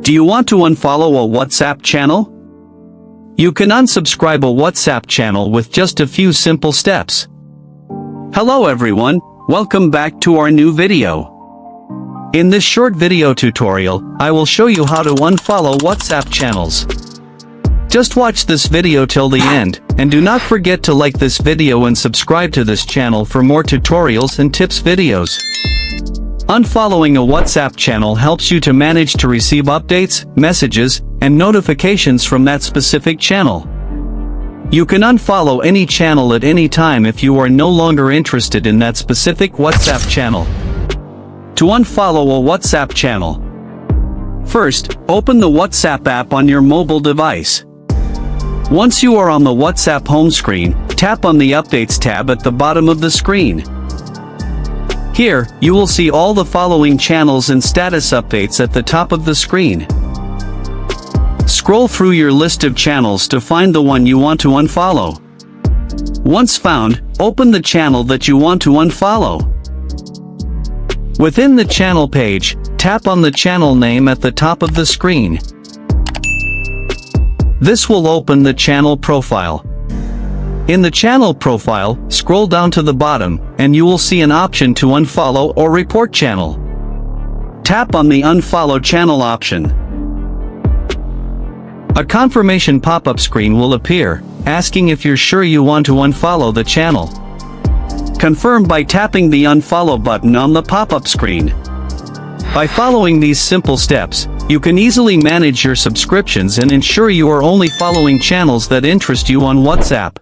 Do you want to unfollow a WhatsApp channel? You can unsubscribe a WhatsApp channel with just a few simple steps. Hello everyone, welcome back to our new video. In this short video tutorial, I will show you how to unfollow WhatsApp channels. Just watch this video till the end, and do not forget to like this video and subscribe to this channel for more tutorials and tips videos. Unfollowing a WhatsApp channel helps you to manage to receive updates, messages, and notifications from that specific channel. You can unfollow any channel at any time if you are no longer interested in that specific WhatsApp channel. To unfollow a WhatsApp channel, first, open the WhatsApp app on your mobile device. Once you are on the WhatsApp home screen, tap on the Updates tab at the bottom of the screen. Here, you will see all the following channels and status updates at the top of the screen. Scroll through your list of channels to find the one you want to unfollow. Once found, open the channel that you want to unfollow. Within the channel page, tap on the channel name at the top of the screen. This will open the channel profile. In the channel profile, scroll down to the bottom, and you will see an option to unfollow or report channel. Tap on the Unfollow Channel option. A confirmation pop-up screen will appear, asking if you're sure you want to unfollow the channel. Confirm by tapping the Unfollow button on the pop-up screen. By following these simple steps, you can easily manage your subscriptions and ensure you are only following channels that interest you on WhatsApp.